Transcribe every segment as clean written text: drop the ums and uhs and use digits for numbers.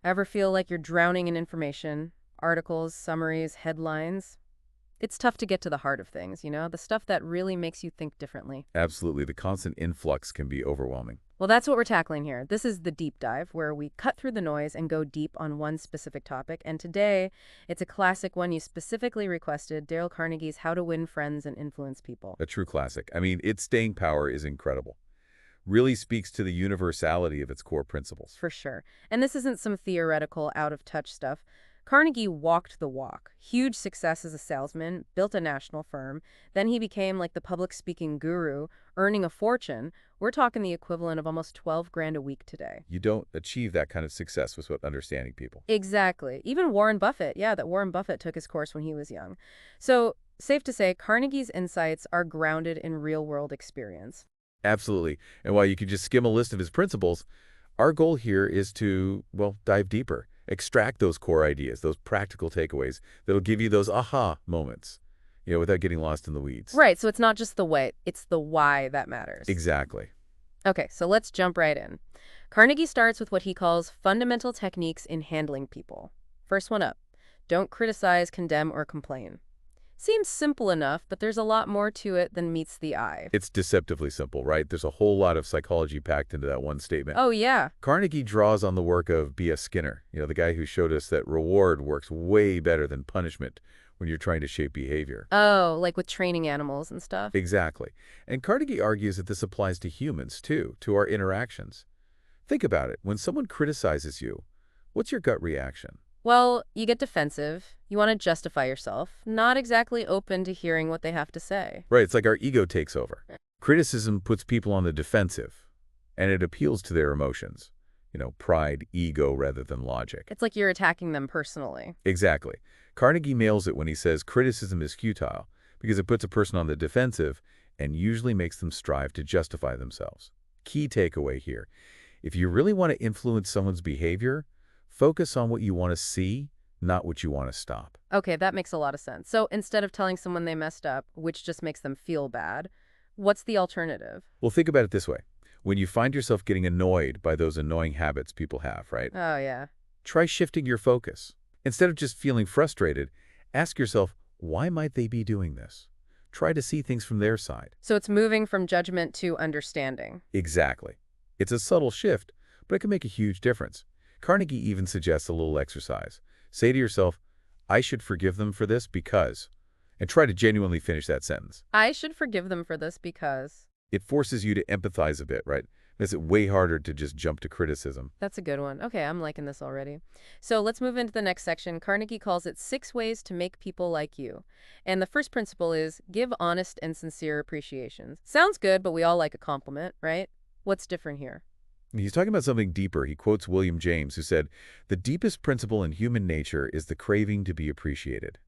Ever feel like you're drowning in information? Articles, summaries, headlines? It's tough to get to the heart of things, the stuff that really makes you think differently. Absolutely. The constant influx can be overwhelming. Well, that's what we're tackling here. This is the deep dive, where we cut through the noise and go deep on one specific topic. And today, it's a classic one you specifically requested, Dale Carnegie's How to Win Friends and Influence People. A true classic. I mean, its staying power is incredible. Really speaks to the universality of its core principles. For sure. And this isn't some theoretical, out-of-touch stuff. Carnegie walked the walk. Huge success as a salesman, built a national firm. Then he became like the public speaking guru, earning a fortune. We're talking the equivalent of almost 12 grand a week today. You don't achieve that kind of success without understanding people. Exactly. Even Warren Buffett. Yeah, that Warren Buffett took his course when he was young. So, safe to say, Carnegie's insights are grounded in real-world experience. Absolutely. And while you could just skim a list of his principles, our goal here is to, well, dive deeper. Extract those core ideas, those practical takeaways that'll give you those aha moments, without getting lost in the weeds. Right, so it's not just the what, it's the why that matters. Exactly. Okay, so let's jump right in. Carnegie starts with what he calls fundamental techniques in handling people. First one up, don't criticize, condemn, or complain. Seems simple enough, but there's a lot more to it than meets the eye. It's deceptively simple, right? There's a whole lot of psychology packed into that one statement. Oh, yeah. Carnegie draws on the work of B.S. Skinner, the guy who showed us that reward works way better than punishment when you're trying to shape behavior. Oh, like with training animals and stuff? Exactly. And Carnegie argues that this applies to humans, too, to our interactions. Think about it. When someone criticizes you, what's your gut reaction? Well, you get defensive. You want to justify yourself, not exactly open to hearing what they have to say. Right, it's like our ego takes over. Criticism puts people on the defensive, and it appeals to their emotions. Pride, ego, rather than logic. It's like you're attacking them personally. Exactly. Carnegie nails it when he says criticism is futile because it puts a person on the defensive and usually makes them strive to justify themselves. Key takeaway here. If you really want to influence someone's behavior, focus on what you want to see, not what you want to stop. Okay, that makes a lot of sense. So instead of telling someone they messed up, which just makes them feel bad, what's the alternative? Well, think about it this way. When you find yourself getting annoyed by those annoying habits people have, right? Oh, yeah. Try shifting your focus. Instead of just feeling frustrated, ask yourself, why might they be doing this? Try to see things from their side. So it's moving from judgment to understanding. Exactly. It's a subtle shift, but it can make a huge difference. Carnegie even suggests a little exercise. Say to yourself, I should forgive them for this because, and try to genuinely finish that sentence. I should forgive them for this because. It forces you to empathize a bit, right? Makes it way harder to just jump to criticism. That's a good one. Okay, I'm liking this already. So let's move into the next section. Carnegie calls it 6 ways to make people like you. And the first principle is give honest and sincere appreciations. Sounds good, but we all like a compliment, right? What's different here? He's talking about something deeper. He quotes William James, who said, the deepest principle in human nature is the craving to be appreciated.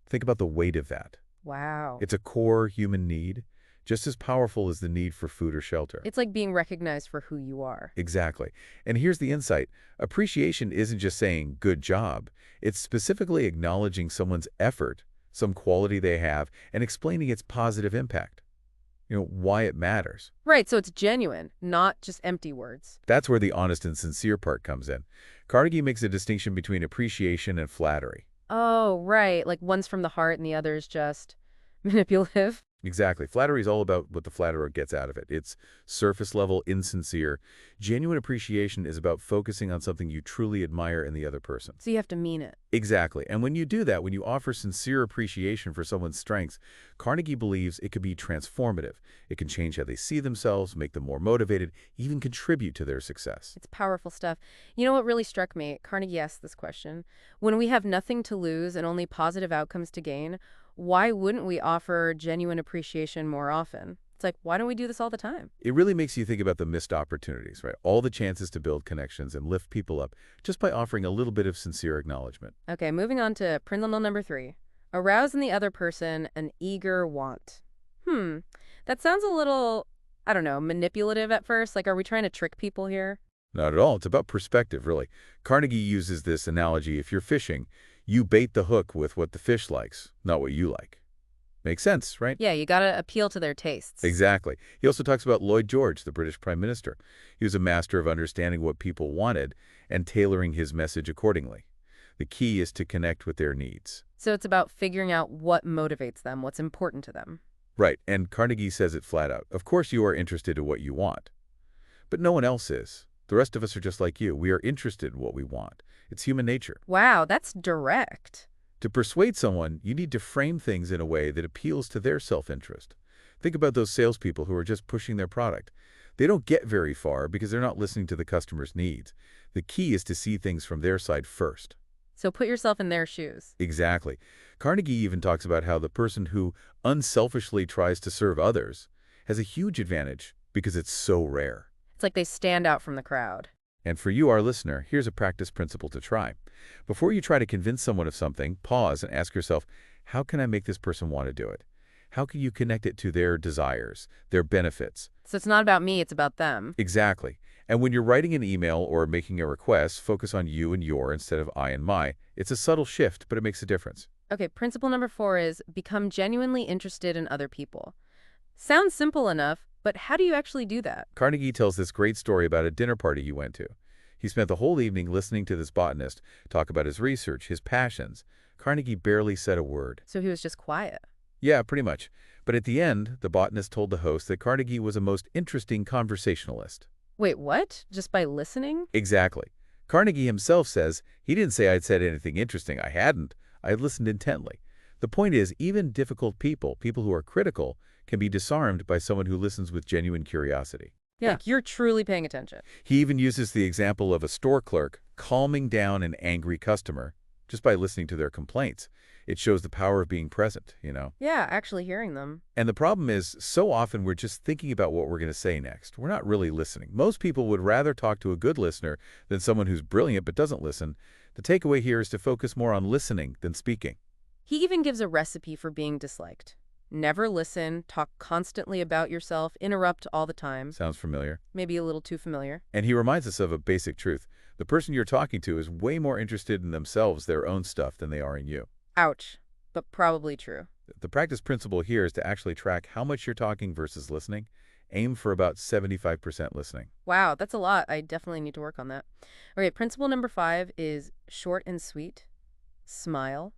Think about the weight of that. Wow. It's a core human need, just as powerful as the need for food or shelter. It's like being recognized for who you are. Exactly. And here's the insight. Appreciation isn't just saying, good job. It's specifically acknowledging someone's effort, some quality they have, and explaining its positive impact. Why it matters. Right, so it's genuine, not just empty words. That's where the honest and sincere part comes in. Carnegie makes a distinction between appreciation and flattery. Oh, right, like one's from the heart and the other's just manipulative. Exactly. Flattery is all about what the flatterer gets out of it. It's surface level, insincere. Genuine appreciation is about focusing on something you truly admire in the other person. So you have to mean it. Exactly. And when you do that, when you offer sincere appreciation for someone's strengths, Carnegie believes it could be transformative. It can change how they see themselves, make them more motivated, even contribute to their success. It's powerful stuff. You know what really struck me? Carnegie asked this question. When we have nothing to lose and only positive outcomes to gain, why wouldn't we offer genuine appreciation more often? It's like, why don't we do this all the time? It really makes you think about the missed opportunities, right? All the chances to build connections and lift people up just by offering a little bit of sincere acknowledgement. Okay, moving on to principle number 3. Arouse in the other person an eager want. That sounds a little, I don't know, manipulative at first. Like, are we trying to trick people here? Not at all. It's about perspective, really. Carnegie uses this analogy. If you're fishing, you bait the hook with what the fish likes, not what you like. Makes sense, right? Yeah, you gotta appeal to their tastes. Exactly. He also talks about Lloyd George, the British Prime Minister. He was a master of understanding what people wanted and tailoring his message accordingly. The key is to connect with their needs. So it's about figuring out what motivates them, what's important to them. Right, and Carnegie says it flat out. Of course you are interested in what you want, but no one else is. The rest of us are just like you. We are interested in what we want. It's human nature. Wow, that's direct. To persuade someone, you need to frame things in a way that appeals to their self-interest. Think about those salespeople who are just pushing their product. They don't get very far because they're not listening to the customer's needs. The key is to see things from their side first. So put yourself in their shoes. Exactly. Carnegie even talks about how the person who unselfishly tries to serve others has a huge advantage because it's so rare. It's like they stand out from the crowd. And for you, our listener, here's a practice principle to try. Before you try to convince someone of something, pause and ask yourself, how can I make this person want to do it? How can you connect it to their desires, their benefits? So it's not about me, it's about them. Exactly. And when you're writing an email or making a request, focus on you and your instead of I and my. It's a subtle shift, but it makes a difference. Okay, principle number 4 is become genuinely interested in other people. Sounds simple enough, but how do you actually do that? Carnegie tells this great story about a dinner party he went to. He spent the whole evening listening to this botanist talk about his research, his passions. Carnegie barely said a word. So he was just quiet. Yeah, pretty much. But at the end, the botanist told the host that Carnegie was a most interesting conversationalist. Wait, what? Just by listening? Exactly. Carnegie himself says, he didn't say I'd said anything interesting. I hadn't. I had listened intently. The point is, even difficult people, people who are critical, can be disarmed by someone who listens with genuine curiosity. Yeah. Like you're truly paying attention. He even uses the example of a store clerk calming down an angry customer just by listening to their complaints. It shows the power of being present, you know? Yeah, actually hearing them. And the problem is, so often we're just thinking about what we're going to say next. We're not really listening. Most people would rather talk to a good listener than someone who's brilliant but doesn't listen. The takeaway here is to focus more on listening than speaking. He even gives a recipe for being disliked. Never listen, talk constantly about yourself, interrupt all the time. Sounds familiar. Maybe a little too familiar. And he reminds us of a basic truth. The person you're talking to is way more interested in themselves, their own stuff, than they are in you. Ouch, but probably true. The practice principle here is to actually track how much you're talking versus listening. Aim for about 75% listening. Wow, that's a lot. I definitely need to work on that. Okay, principle number 5 is short and sweet. Smile.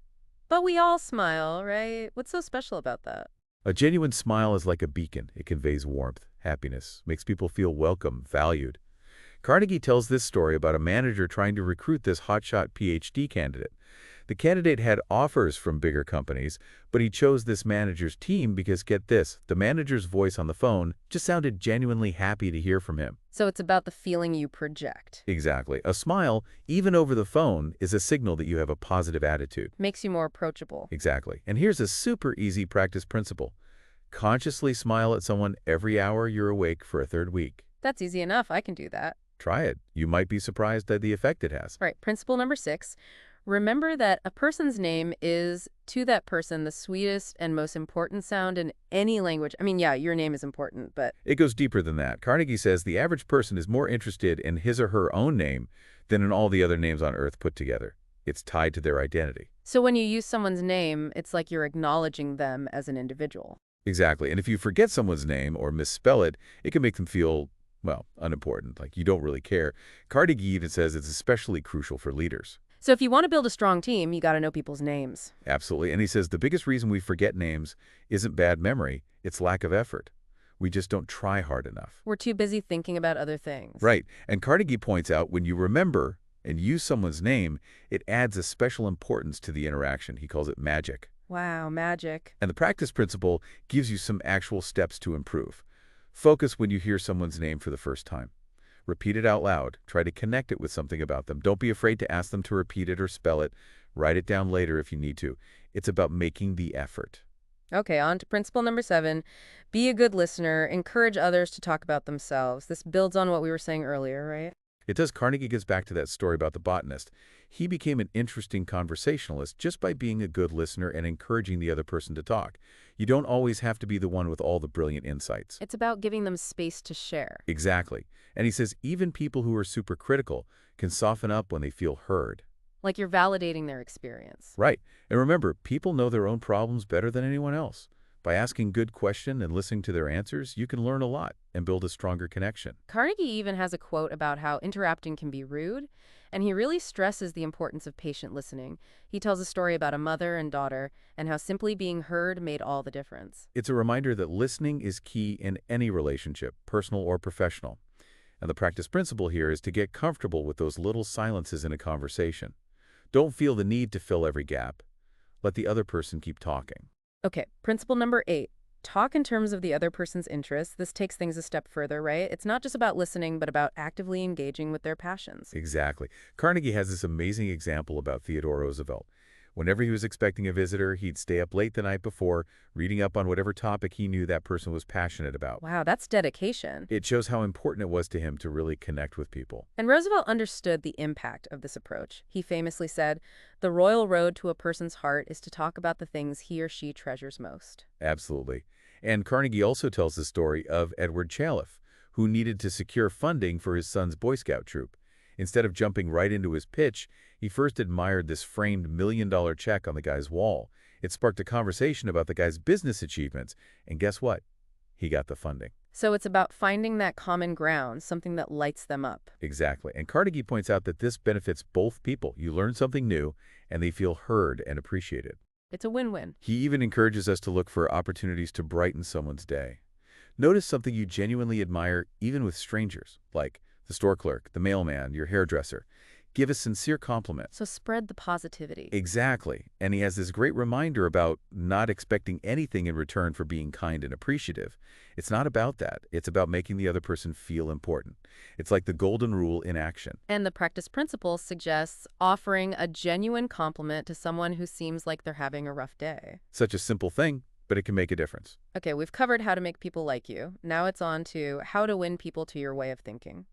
But we all smile, right? What's so special about that? A genuine smile is like a beacon. It conveys warmth, happiness, makes people feel welcome, valued. Carnegie tells this story about a manager trying to recruit this hotshot PhD candidate. The candidate had offers from bigger companies, but he chose this manager's team because, get this, the manager's voice on the phone just sounded genuinely happy to hear from him. So it's about the feeling you project. Exactly. A smile, even over the phone, is a signal that you have a positive attitude. Makes you more approachable. Exactly. And here's a super easy practice principle. Consciously smile at someone every hour you're awake for a third week. That's easy enough. I can do that. Try it. You might be surprised at the effect it has. Right. Principle number 6. Remember that a person's name is, to that person, the sweetest and most important sound in any language. I mean, yeah, your name is important, but... It goes deeper than that. Carnegie says the average person is more interested in his or her own name than in all the other names on Earth put together. It's tied to their identity. So when you use someone's name, it's like you're acknowledging them as an individual. Exactly. And if you forget someone's name or misspell it, it can make them feel, well, unimportant, like you don't really care. Carnegie even says it's especially crucial for leaders. So if you want to build a strong team, you got to know people's names. Absolutely. And he says the biggest reason we forget names isn't bad memory, it's lack of effort. We just don't try hard enough. We're too busy thinking about other things. Right. And Carnegie points out when you remember and use someone's name, it adds a special importance to the interaction. He calls it magic. Wow, magic. And the practice principle gives you some actual steps to improve. Focus when you hear someone's name for the first time. Repeat it out loud. Try to connect it with something about them. Don't be afraid to ask them to repeat it or spell it. Write it down later if you need to. It's about making the effort. Okay, on to principle number 7. Be a good listener. Encourage others to talk about themselves. This builds on what we were saying earlier, right? It does. Carnegie gets back to that story about the botanist. He became an interesting conversationalist just by being a good listener and encouraging the other person to talk. You don't always have to be the one with all the brilliant insights. It's about giving them space to share. Exactly. And he says even people who are super critical can soften up when they feel heard. Like you're validating their experience. Right. And remember, people know their own problems better than anyone else. By asking good questions and listening to their answers, you can learn a lot and build a stronger connection. Carnegie even has a quote about how interrupting can be rude, and he really stresses the importance of patient listening. He tells a story about a mother and daughter and how simply being heard made all the difference. It's a reminder that listening is key in any relationship, personal or professional. And the practice principle here is to get comfortable with those little silences in a conversation. Don't feel the need to fill every gap. Let the other person keep talking. Okay, principle number 8. Talk in terms of the other person's interests. This takes things a step further, right? It's not just about listening, but about actively engaging with their passions. Exactly. Carnegie has this amazing example about Theodore Roosevelt. Whenever he was expecting a visitor, he'd stay up late the night before, reading up on whatever topic he knew that person was passionate about. Wow, that's dedication. It shows how important it was to him to really connect with people. And Roosevelt understood the impact of this approach. He famously said, "The royal road to a person's heart is to talk about the things he or she treasures most." Absolutely. And Carnegie also tells the story of Edward Chalif, who needed to secure funding for his son's Boy Scout troop. Instead of jumping right into his pitch, he first admired this framed $1 million check on the guy's wall. It sparked a conversation about the guy's business achievements, and guess what? He got the funding. So it's about finding that common ground, something that lights them up. Exactly. And Carnegie points out that this benefits both people. You learn something new, and they feel heard and appreciated. It's a win-win. He even encourages us to look for opportunities to brighten someone's day. Notice something you genuinely admire, even with strangers, like the store clerk, the mailman, your hairdresser. Give a sincere compliment. So spread the positivity. Exactly. And he has this great reminder about not expecting anything in return for being kind and appreciative. It's not about that. It's about making the other person feel important. It's like the golden rule in action. And the practice principle suggests offering a genuine compliment to someone who seems like they're having a rough day. Such a simple thing, but it can make a difference. Okay, we've covered how to make people like you. Now it's on to how to win people to your way of thinking.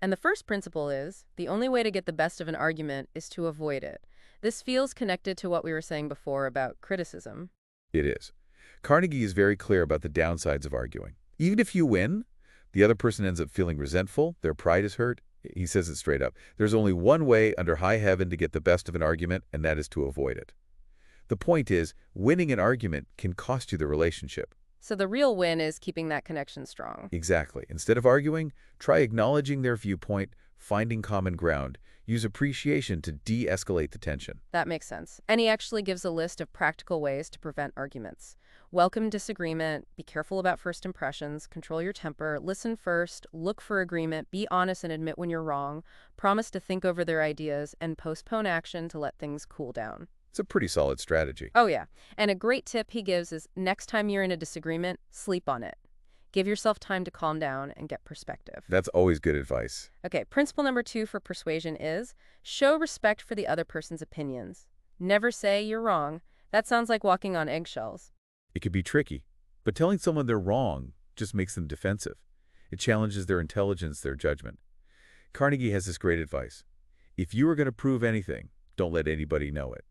And the first principle is, the only way to get the best of an argument is to avoid it. This feels connected to what we were saying before about criticism. It is. Carnegie is very clear about the downsides of arguing. Even if you win, the other person ends up feeling resentful, their pride is hurt. He says it straight up. There's only one way under high heaven to get the best of an argument, and that is to avoid it. The point is, winning an argument can cost you the relationship. So the real win is keeping that connection strong. Exactly. Instead of arguing, try acknowledging their viewpoint, finding common ground. Use appreciation to de-escalate the tension. That makes sense. And he actually gives a list of practical ways to prevent arguments. Welcome disagreement, be careful about first impressions, control your temper, listen first, look for agreement, be honest and admit when you're wrong, promise to think over their ideas, and postpone action to let things cool down. It's a pretty solid strategy. Oh, yeah. And a great tip he gives is next time you're in a disagreement, sleep on it. Give yourself time to calm down and get perspective. That's always good advice. Okay, principle number 2 for persuasion is show respect for the other person's opinions. Never say you're wrong. That sounds like walking on eggshells. It could be tricky, but telling someone they're wrong just makes them defensive. It challenges their intelligence, their judgment. Carnegie has this great advice. If you are going to prove anything, don't let anybody know it.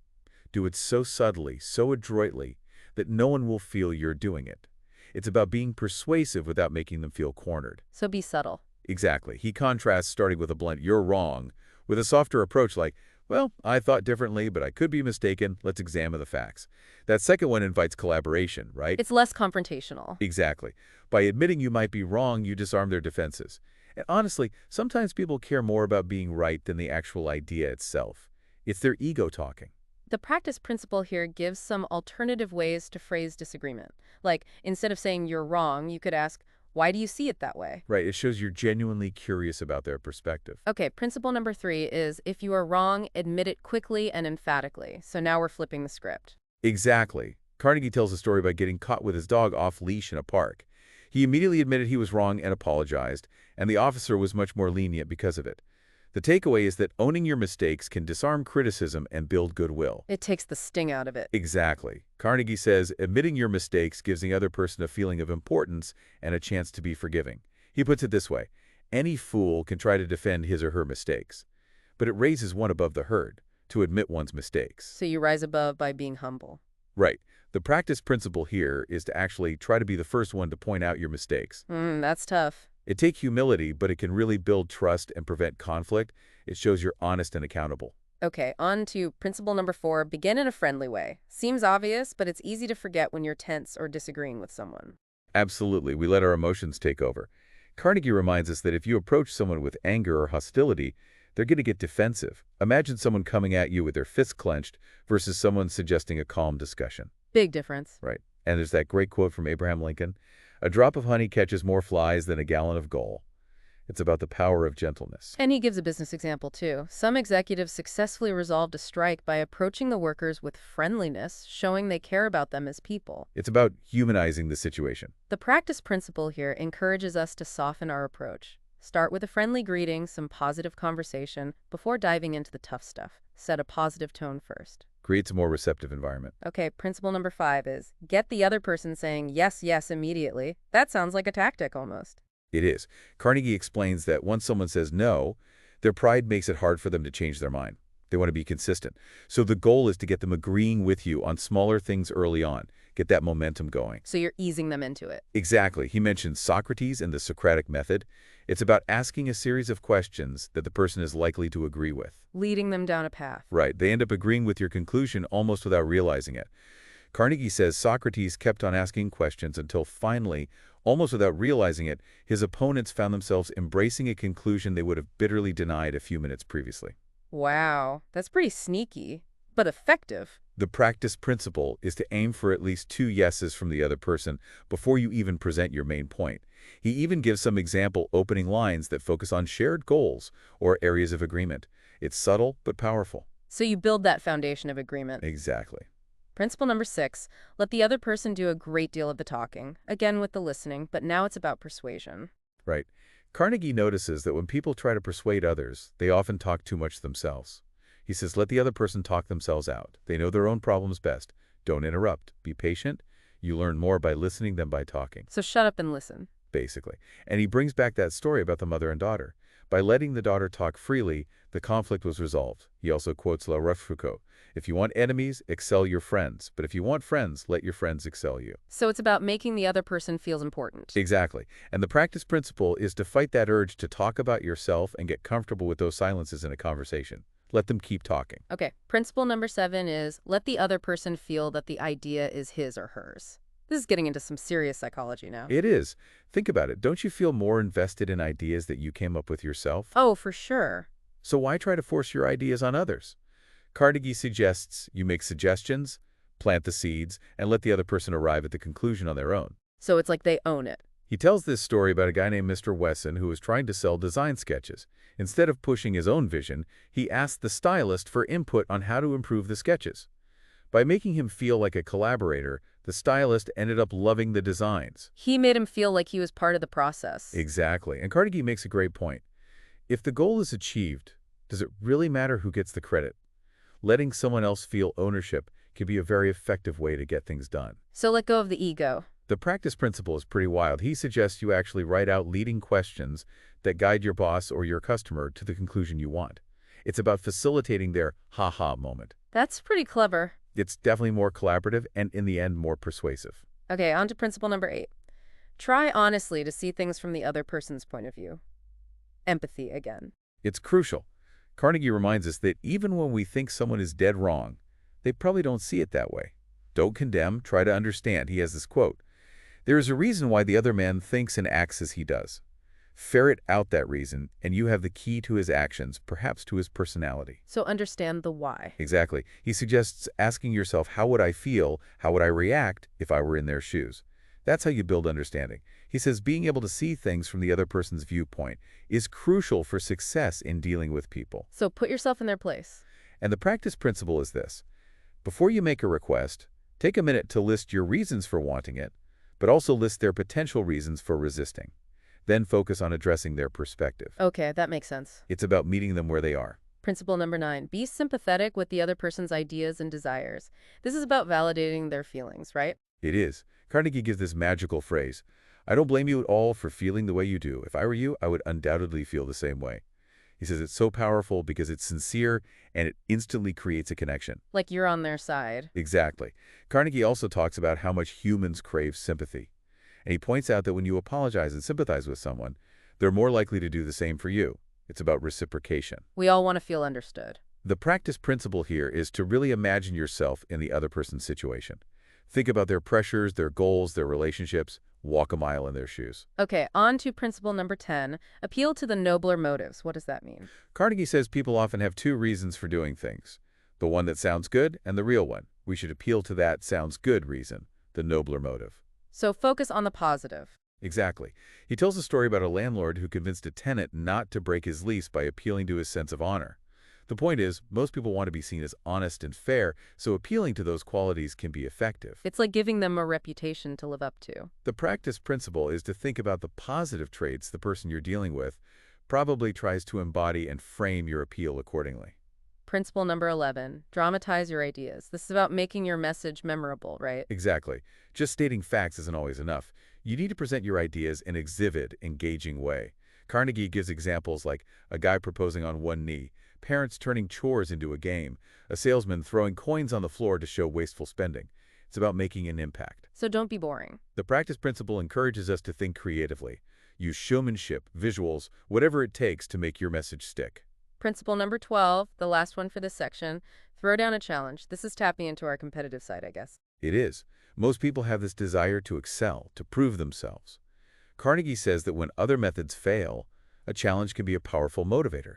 Do it so subtly, so adroitly, that no one will feel you're doing it. It's about being persuasive without making them feel cornered. So be subtle. Exactly. He contrasts starting with a blunt, "you're wrong," with a softer approach like, "Well, I thought differently, but I could be mistaken. Let's examine the facts." That second one invites collaboration, right? It's less confrontational. Exactly. By admitting you might be wrong, you disarm their defenses. And honestly, sometimes people care more about being right than the actual idea itself. It's their ego talking. The practice principle here gives some alternative ways to phrase disagreement. Like, instead of saying you're wrong, you could ask, why do you see it that way? Right, it shows you're genuinely curious about their perspective. Okay, principle number 3 is if you are wrong, admit it quickly and emphatically. So now we're flipping the script. Exactly. Carnegie tells a story about getting caught with his dog off leash in a park. He immediately admitted he was wrong and apologized, and the officer was much more lenient because of it. The takeaway is that owning your mistakes can disarm criticism and build goodwill. It takes the sting out of it. Exactly. Carnegie says admitting your mistakes gives the other person a feeling of importance and a chance to be forgiving. He puts it this way, any fool can try to defend his or her mistakes, but it raises one above the herd to admit one's mistakes. So you rise above by being humble. Right. The practice principle here is to actually try to be the first one to point out your mistakes. That's tough. It takes humility, but it can really build trust and prevent conflict. It shows you're honest and accountable. Okay, on to principle number 4, begin in a friendly way. Seems obvious, but it's easy to forget when you're tense or disagreeing with someone. Absolutely, we let our emotions take over. Carnegie reminds us that if you approach someone with anger or hostility, they're going to get defensive. Imagine someone coming at you with their fists clenched versus someone suggesting a calm discussion. Big difference. Right. And there's that great quote from Abraham Lincoln, "A drop of honey catches more flies than a gallon of gall." It's about the power of gentleness. And he gives a business example too. Some executives successfully resolved a strike by approaching the workers with friendliness, showing they care about them as people. It's about humanizing the situation. The practice principle here encourages us to soften our approach. Start with a friendly greeting, some positive conversation, before diving into the tough stuff. Set a positive tone first. Creates a more receptive environment. Okay, principle number 5 is get the other person saying yes, yes immediately. That sounds like a tactic almost. It is. Carnegie explains that once someone says no, their pride makes it hard for them to change their mind. They want to be consistent. So the goal is to get them agreeing with you on smaller things early on. Get that momentum going. So you're easing them into it. Exactly. He mentioned Socrates and the Socratic method. It's about asking a series of questions that the person is likely to agree with. Leading them down a path. Right. They end up agreeing with your conclusion almost without realizing it. Carnegie says Socrates kept on asking questions until finally, almost without realizing it, his opponents found themselves embracing a conclusion they would have bitterly denied a few minutes previously. Wow, that's pretty sneaky, but effective. The practice principle is to aim for at least 2 yeses from the other person before you even present your main point. He even gives some example opening lines that focus on shared goals or areas of agreement. It's subtle but powerful. So you build that foundation of agreement. Exactly. Principle number 6, let the other person do a great deal of the talking, again with the listening, but now it's about persuasion. Right. Carnegie notices that when people try to persuade others, they often talk too much themselves. He says, let the other person talk themselves out. They know their own problems best. Don't interrupt. Be patient. You learn more by listening than by talking. So shut up and listen. Basically. And he brings back that story about the mother and daughter. By letting the daughter talk freely, the conflict was resolved. He also quotes La Rochefoucauld, "If you want enemies, excel your friends. But if you want friends, let your friends excel you." So it's about making the other person feel important. Exactly. And the practice principle is to fight that urge to talk about yourself and get comfortable with those silences in a conversation. Let them keep talking. Okay, principle number 7 is let the other person feel that the idea is his or hers. This is getting into some serious psychology now. It is. Think about it. Don't you feel more invested in ideas that you came up with yourself? Oh, for sure. So why try to force your ideas on others? Carnegie suggests you make suggestions, plant the seeds, and let the other person arrive at the conclusion on their own. So it's like they own it. He tells this story about a guy named Mr. Wesson who was trying to sell design sketches. Instead of pushing his own vision, he asked the stylist for input on how to improve the sketches. By making him feel like a collaborator, the stylist ended up loving the designs. He made him feel like he was part of the process. Exactly. And Carnegie makes a great point. If the goal is achieved, does it really matter who gets the credit? Letting someone else feel ownership can be a very effective way to get things done. So let go of the ego. The practice principle is pretty wild. He suggests you actually write out leading questions that guide your boss or your customer to the conclusion you want. It's about facilitating their ha-ha moment. That's pretty clever. It's definitely more collaborative and, in the end, more persuasive. Okay, on to principle number 8. Try honestly to see things from the other person's point of view. Empathy again. It's crucial. Carnegie reminds us that even when we think someone is dead wrong, they probably don't see it that way. Don't condemn, try to understand. He has this quote, "There is a reason why the other man thinks and acts as he does. Ferret out that reason, and you have the key to his actions, perhaps to his personality." So understand the why. Exactly. He suggests asking yourself, how would I feel, how would I react if I were in their shoes? That's how you build understanding. He says being able to see things from the other person's viewpoint is crucial for success in dealing with people. So put yourself in their place. And the practice principle is this. Before you make a request, take a minute to list your reasons for wanting it, but also list their potential reasons for resisting. Then focus on addressing their perspective. Okay, that makes sense. It's about meeting them where they are. Principle number 9, be sympathetic with the other person's ideas and desires. This is about validating their feelings, right? It is. Carnegie gives this magical phrase, "I don't blame you at all for feeling the way you do. If I were you, I would undoubtedly feel the same way." He says it's so powerful because it's sincere and it instantly creates a connection. Like you're on their side. Exactly. Carnegie also talks about how much humans crave sympathy. And he points out that when you apologize and sympathize with someone, they're more likely to do the same for you. It's about reciprocation. We all want to feel understood. The practice principle here is to really imagine yourself in the other person's situation. Think about their pressures, their goals, their relationships. Walk a mile in their shoes. Okay, on to principle number 10, appeal to the nobler motives. What does that mean? Carnegie says people often have two reasons for doing things. The one that sounds good and the real one. We should appeal to that sounds good reason, the nobler motive. So focus on the positive. Exactly. He tells a story about a landlord who convinced a tenant not to break his lease by appealing to his sense of honor. The point is, most people want to be seen as honest and fair, so appealing to those qualities can be effective. It's like giving them a reputation to live up to. The practice principle is to think about the positive traits the person you're dealing with probably tries to embody and frame your appeal accordingly. Principle number 11, dramatize your ideas. This is about making your message memorable, right? Exactly. Just stating facts isn't always enough. You need to present your ideas in a vivid, engaging way. Carnegie gives examples like a guy proposing on one knee, parents turning chores into a game, a salesman throwing coins on the floor to show wasteful spending. It's about making an impact. So don't be boring. The practice principle encourages us to think creatively. Use showmanship, visuals, whatever it takes to make your message stick. Principle number 12, the last one for this section, throw down a challenge. This is tapping into our competitive side, I guess. It is. Most people have this desire to excel, to prove themselves. Carnegie says that when other methods fail, a challenge can be a powerful motivator.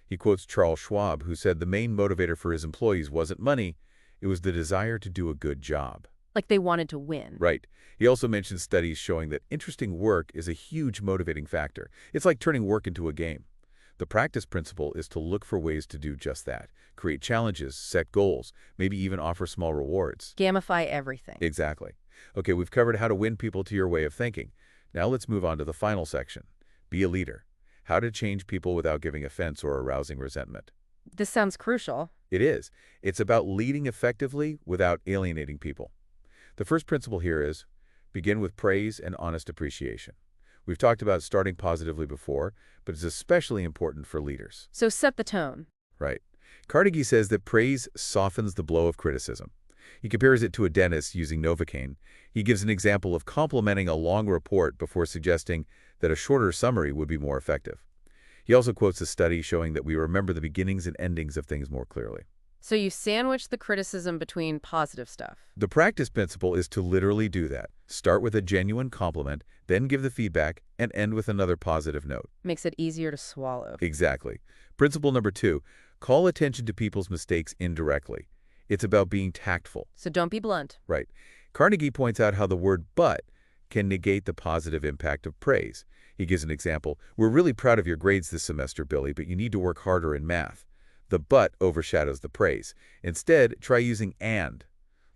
He quotes Charles Schwab, who said the main motivator for his employees wasn't money, it was the desire to do a good job. Like they wanted to win. Right. He also mentioned studies showing that interesting work is a huge motivating factor. It's like turning work into a game. The practice principle is to look for ways to do just that. Create challenges, set goals, maybe even offer small rewards. Gamify everything. Exactly. Okay, we've covered how to win people to your way of thinking. Now let's move on to the final section. Be a leader. How to change people without giving offense or arousing resentment. This sounds crucial. It is. It's about leading effectively without alienating people. The first principle here is begin with praise and honest appreciation. We've talked about starting positively before, but it's especially important for leaders. So set the tone. Right. Carnegie says that praise softens the blow of criticism. He compares it to a dentist using Novocaine. He gives an example of complimenting a long report before suggesting that a shorter summary would be more effective. He also quotes a study showing that we remember the beginnings and endings of things more clearly. So you sandwich the criticism between positive stuff. The practice principle is to literally do that. Start with a genuine compliment, then give the feedback, and end with another positive note. Makes it easier to swallow. Exactly. Principle number 2, call attention to people's mistakes indirectly. It's about being tactful. So don't be blunt. Right. Carnegie points out how the word but can negate the positive impact of praise. He gives an example. We're really proud of your grades this semester, Billy, but you need to work harder in math. The but overshadows the praise. Instead, try using and.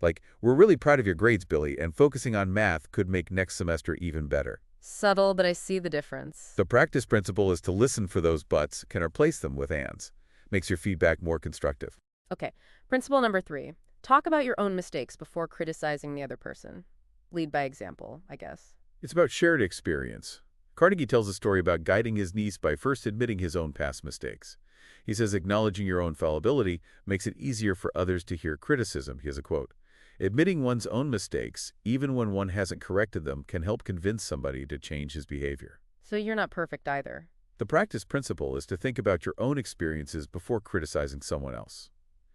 Like, we're really proud of your grades, Billy, and focusing on math could make next semester even better. Subtle, but I see the difference. The practice principle is to listen for those buts, can replace them with ands. Makes your feedback more constructive. Okay, principle number 3. Talk about your own mistakes before criticizing the other person. Lead by example, I guess. It's about shared experience. Carnegie tells a story about guiding his niece by first admitting his own past mistakes. He says acknowledging your own fallibility makes it easier for others to hear criticism. He has a quote. Admitting one's own mistakes, even when one hasn't corrected them, can help convince somebody to change his behavior. So you're not perfect either. The practice principle is to think about your own experiences before criticizing someone else.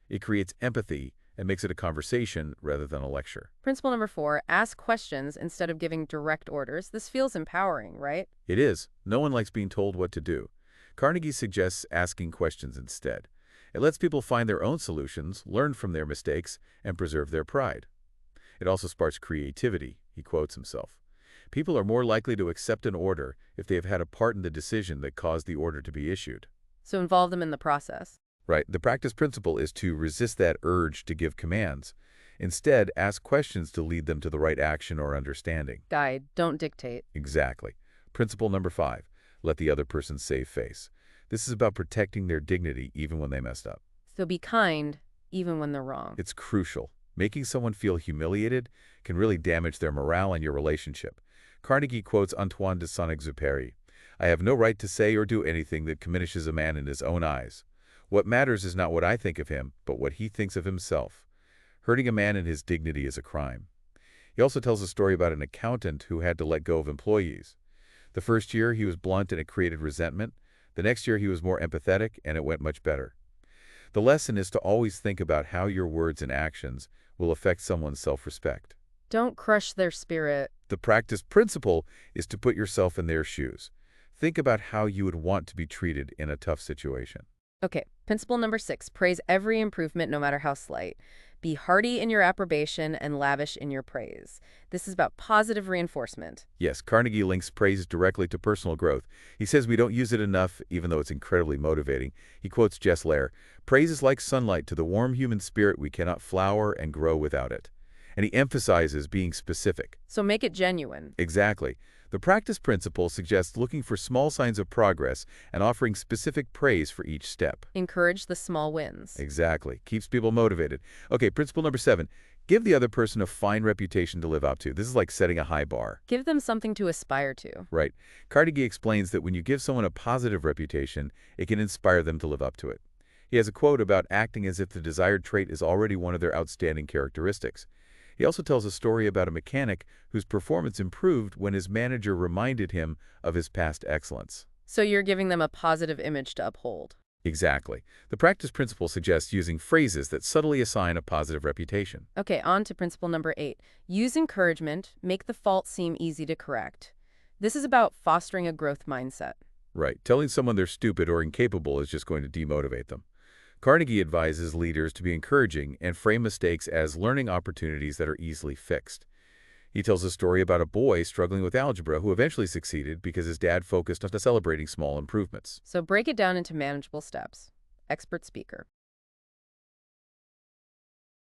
It creates empathy and makes it a conversation rather than a lecture. Principle number 4, ask questions instead of giving direct orders. This feels empowering, right? It is. No one likes being told what to do. Carnegie suggests asking questions instead. It lets people find their own solutions, learn from their mistakes, and preserve their pride. It also sparks creativity, he quotes himself. People are more likely to accept an order if they have had a part in the decision that caused the order to be issued. So involve them in the process. Right. The practice principle is to resist that urge to give commands. Instead, ask questions to lead them to the right action or understanding. Guide, don't dictate. Exactly. Principle number 5, let the other person save face. This is about protecting their dignity even when they messed up. So be kind, even when they're wrong. It's crucial. Making someone feel humiliated can really damage their morale and your relationship. Carnegie quotes Antoine de Saint-Exupéry, I have no right to say or do anything that diminishes a man in his own eyes. What matters is not what I think of him, but what he thinks of himself. Hurting a man in his dignity is a crime. He also tells a story about an accountant who had to let go of employees. The first year he was blunt and it created resentment. The next year he was more empathetic and it went much better. The lesson is to always think about how your words and actions will affect someone's self-respect. Don't crush their spirit. The practice principle is to put yourself in their shoes. Think about how you would want to be treated in a tough situation. Okay, principle number 6, praise every improvement no matter how slight. Be hearty in your approbation and lavish in your praise. This is about positive reinforcement. Yes, Carnegie links praise directly to personal growth. He says we don't use it enough, even though it's incredibly motivating. He quotes Jess Lair, "Praise is like sunlight to the warm human spirit. We cannot flower and grow without it." And he emphasizes being specific. So make it genuine. Exactly. The practice principle suggests looking for small signs of progress and offering specific praise for each step. Encourage the small wins. Exactly. Keeps people motivated. Okay, principle number 7. Give the other person a fine reputation to live up to. This is like setting a high bar. Give them something to aspire to. Right. Carnegie explains that when you give someone a positive reputation, it can inspire them to live up to it. He has a quote about acting as if the desired trait is already one of their outstanding characteristics. He also tells a story about a mechanic whose performance improved when his manager reminded him of his past excellence. So you're giving them a positive image to uphold. Exactly. The practice principle suggests using phrases that subtly assign a positive reputation. Okay, on to principle number 8. Use encouragement, make the fault seem easy to correct. This is about fostering a growth mindset. Right. Telling someone they're stupid or incapable is just going to demotivate them. Carnegie advises leaders to be encouraging and frame mistakes as learning opportunities that are easily fixed. He tells a story about a boy struggling with algebra who eventually succeeded because his dad focused on celebrating small improvements. So break it down into manageable steps. Expert speaker.